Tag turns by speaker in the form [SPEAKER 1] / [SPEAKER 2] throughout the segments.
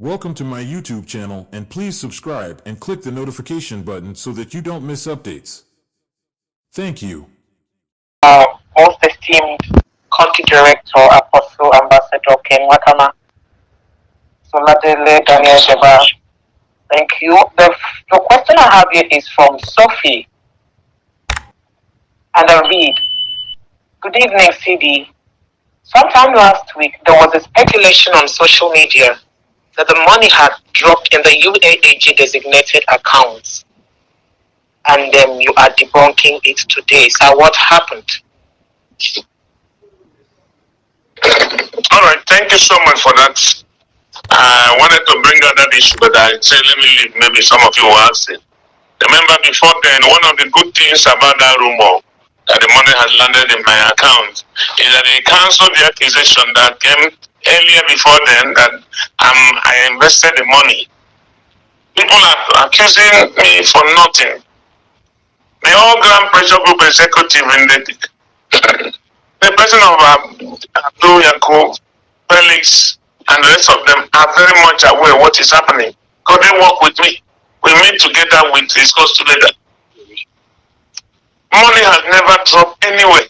[SPEAKER 1] Welcome to my YouTube channel, and please subscribe and click the notification button so that you don't miss updates. Thank you.
[SPEAKER 2] Most esteemed Country Director, Apostle Ambassador Ken Nwakama Soladele Daniel Sheba. Thank you. The question I have here is from Sophie, and I read, "Good evening, CD. Sometime last week, there was a speculation on social media that the money had dropped in the UAAG designated accounts, and you are debunking it today. So what happened?"
[SPEAKER 3] All right, thank you so much for that. I wanted to bring out that issue, but I said let me leave. Maybe some of you will ask it. Remember, before then, one of the good things about that rumor that the money has landed in my account is that they canceled the accusation that came earlier before then that I invested the money. People are accusing me for nothing. The All Grand Pressure Group executive in the person of Abdul Yakub, Felix, and the rest of them are very much aware of what is happening. Because they work with me. We meet together, we discuss together. Money has never dropped anywhere.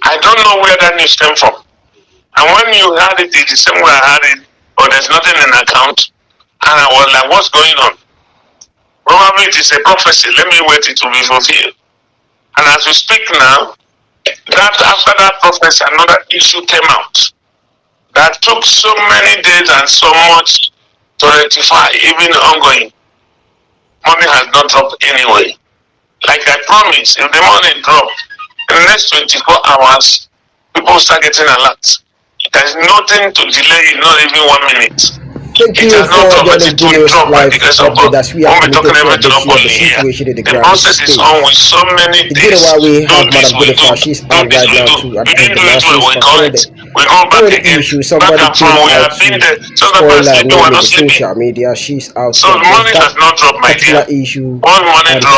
[SPEAKER 3] I don't know where that news came from. And when you had it, it's the same way I had it, but there's nothing in the account. And I was like, what's going on? Probably it is a prophecy. Let me wait it to be fulfilled. And as we speak now, that after that prophecy, another issue came out that took so many days and so much to rectify, even ongoing. Money has not dropped anyway. Like I promised, if the money drops in the next 24 hours, people start getting alert. There's nothing to delay, not even 1 minute.
[SPEAKER 4] Thank you for joining Genius Live update as we are committed to updating the situation in the ground state. Together while we have Madam Jennifer, she's out right now to address the masses concerning the issue. Somebody came out to spoil her name in the social media. She's out to address that particular issue, and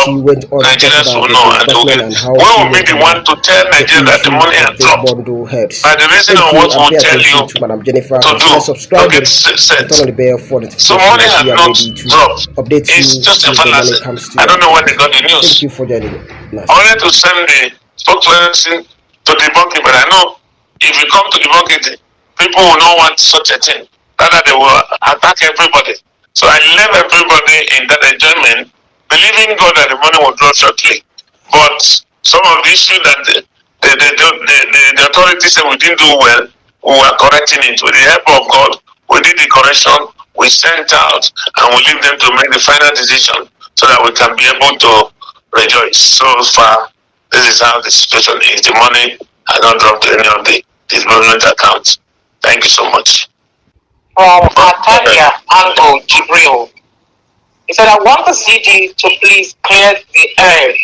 [SPEAKER 4] she went on to talk about the disbursement and how she went about the issue of this bundle heads. Thank you, and pay attention to Madam Jennifer. Consider subscribing and turn on the bell for notifications.
[SPEAKER 3] Money has
[SPEAKER 4] we are
[SPEAKER 3] not
[SPEAKER 4] ready to
[SPEAKER 3] dropped.
[SPEAKER 4] update
[SPEAKER 3] It's
[SPEAKER 4] you
[SPEAKER 3] just a
[SPEAKER 4] when the money
[SPEAKER 3] fallacy.
[SPEAKER 4] comes to
[SPEAKER 3] I don't know when they got the news.
[SPEAKER 4] Thank you for joining us.
[SPEAKER 3] I wanted to send the spokesperson to debunk it, but I know if you come to debunk it, people will not want such a thing. Rather, they will attack everybody. So I left everybody in that enjoyment, believing God that the money will drop shortly. But some of the issues that the authorities said we didn't do well, we were correcting it. With the help of God, we did the correction, we sent out, and we leave them to make the final decision so that we can be able to rejoice. So far, this is how the situation is. The money has not dropped to any of the disbursement accounts. Thank you so much.
[SPEAKER 2] From Natalia Ando Jibril, he said, "I want the CD to please clear the air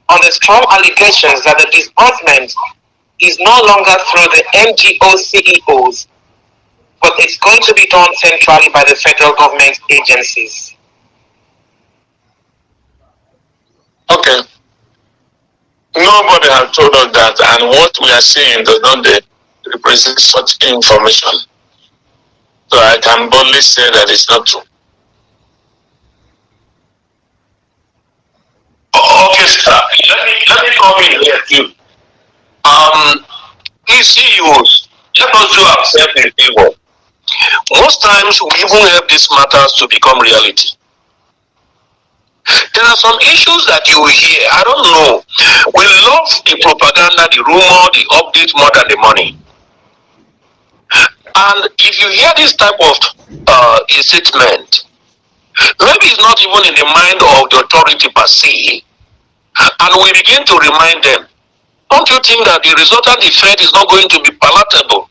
[SPEAKER 2] on the strong allegations that the disbursement is no longer through the NGO CEOs, but it's going to be done centrally by the federal government agencies."
[SPEAKER 3] Okay. Nobody has told us that, and what we are seeing does not represent such information. So I can boldly say that it's not true. Okay, sir. Let me come in here too. Please, CEOs, let us do ourselves a favor. Most times we even help these matters to become reality. There are some issues that you will hear. I don't know. We love the propaganda, the rumor, the update more than the money. And if you hear this type of a statement, maybe it's not even in the mind of the authority per se, and we begin to remind them, don't you think that the resultant effect is not going to be palatable?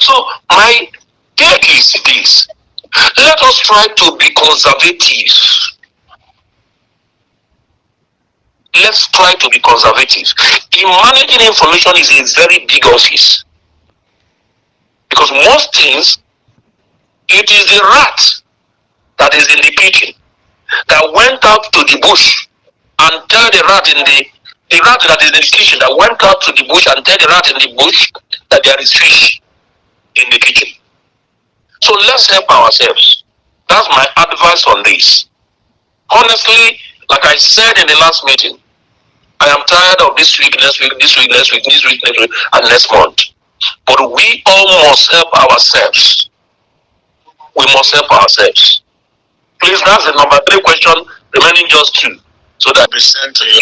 [SPEAKER 3] So my take is this: let us try to be conservative. Let's try to be conservative. In managing information is a very big office. Because most things, it is the rat that is in the kitchen that went out to the bush and tell the rat that is in the kitchen that went out to the bush and tell the rat in the bush that there is fish in the kitchen. So let's help ourselves. That's my advice on this. Honestly, like I said in the last meeting, I am tired of this week, next week, this week, next week, this week, next week, and next month. But we all must help ourselves. We must help ourselves. Please, that's the number 3 question, remaining just 2. So that we send to you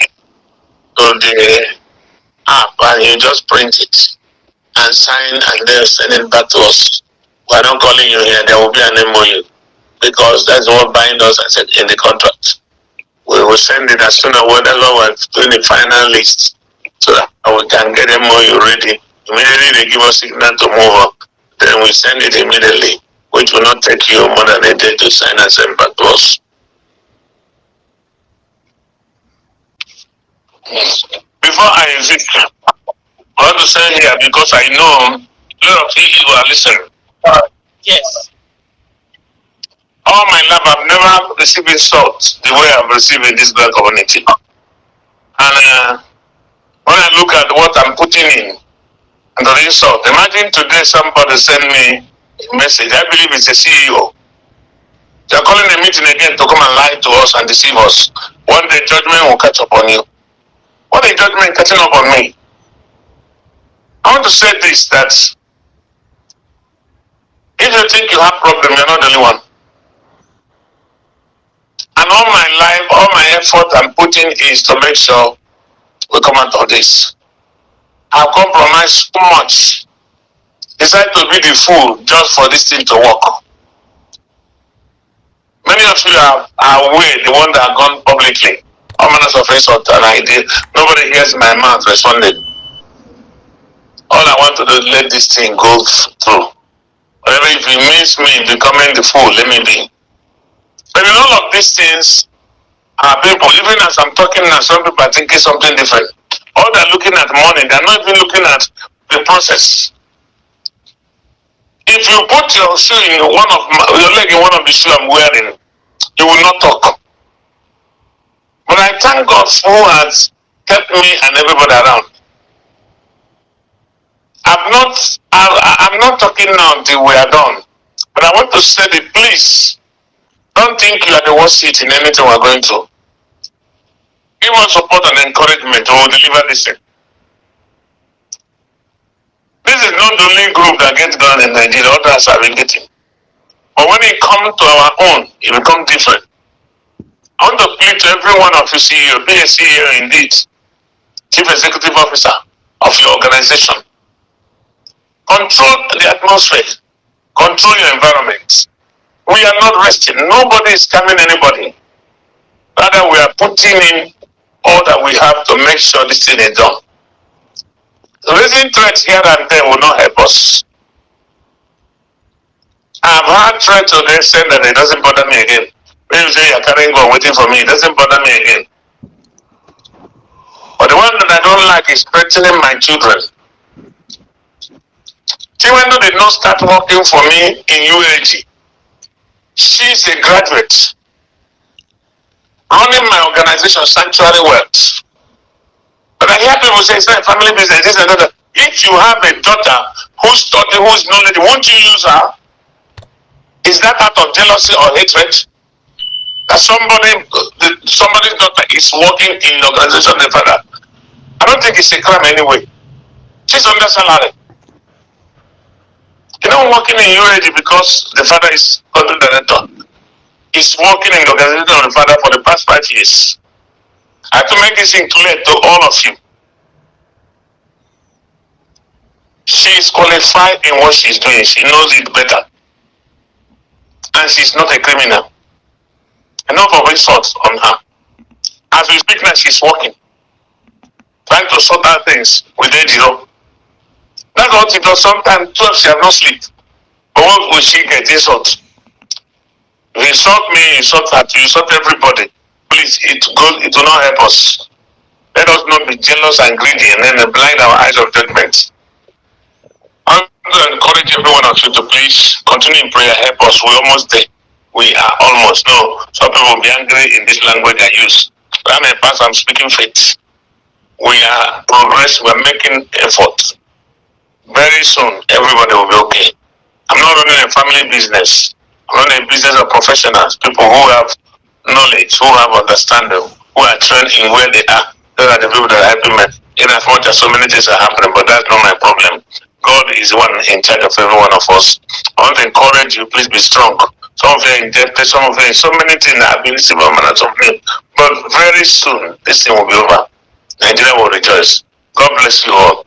[SPEAKER 3] to the app and you just print it and sign and then send it back to us. We're not calling you here, there will be an MOU because that's what binds us, I said, in the contract. We will send it as soon as we're doing the final list so that we can get MOU ready. Immediately they give us signal to move up. Then we send it immediately, which will not take you more than a day to sign and send back to us. Before I exit, I want to say here because I know a lot of you are listening. Yes. All my life I've never received insult the way I've received in this black community. And when I look at what I'm putting in and the insult, imagine today somebody send me a message. I believe it's a CEO. They're calling a meeting again to come and lie to us and deceive us. One day judgment will catch up on you. What is judgment catching up on me? I want to say this, that if you think you have problem, you're not the only one. And all my life, all my effort I'm putting is to make sure we come out of this. I've compromised so much. Decided to be the fool just for this thing to work. Many of you are aware, the one that have gone publicly. All manners of insult and I did. Nobody hears my mouth responding. All I want to do is let this thing go through. Whatever, if it means me becoming the fool, let me be. But in all of these things, people, even as I'm talking now, some people are thinking something different. All they're looking at money, they're not even looking at the process. If you put your shoe in your leg in one of the shoes I'm wearing, you will not talk. But I thank God who has kept me and everybody around. I'm not talking now until we are done. But I want to say that please, don't think you are the worst seat in anything we're going through. Give us support and encouragement, we will deliver this thing. This is not the only group that gets done in Nigeria, others have been getting. But when it comes to our own, it becomes different. I want to plead to every one of you CEO, be a CEO indeed, Chief Executive Officer of your organization. Control the atmosphere. Control your environment. We are not resting. Nobody is coming anybody. Rather, we are putting in all that we have to make sure this thing is done. Raising threats here and there will not help us. I've had threats today saying that it doesn't bother me again. When you say you're carrying on waiting for me, it doesn't bother me again. But the one that I don't like is threatening my children. Chiwendo did not start working for me in UAAG. She's a graduate. Running my organization, Sanctuary Works. But I hear people say it's not a family business, this and that. If you have a daughter who's studying, who's knowledge, won't you use her? Is that out of jealousy or hatred? That somebody's daughter is working in the organization of the father. I don't think it's a crime anyway. She's under salary. You know, working in UAAG because the father is country director. He's working in the organization of the father for the past 5 years. I have to make this thing clear to all of you. She is qualified in what she's doing. She knows it better. And she's not a criminal. Enough of insults on her. As we speak now, she's working. Trying to sort out things with AGO. That's what she does. Sometimes 12 she has no sleep. But what will she get? Insult. If you insult me, you insult her, you insult everybody. Please, it will not help us. Let us not be jealous and greedy and then blind our eyes of judgment. I want to encourage every one of you to please continue in prayer, help us. We're almost there. We are almost. No, some people will be angry in this language I use. But I'm a pastor, I'm speaking faith. We are progressing, we're making effort. Very soon, everybody will be okay. I'm not running a family business. I'm running a business of professionals, people who have knowledge, who have understanding, who are trained in where they are. Those are the people that are helping me. In as much as so many things are happening, but that's not my problem. God is the one in charge of every one of us. I want to encourage you, please be strong. Some of you are indebted, some of you, so many things that have been something. But very soon, this thing will be over. Nigeria will rejoice. God bless you all.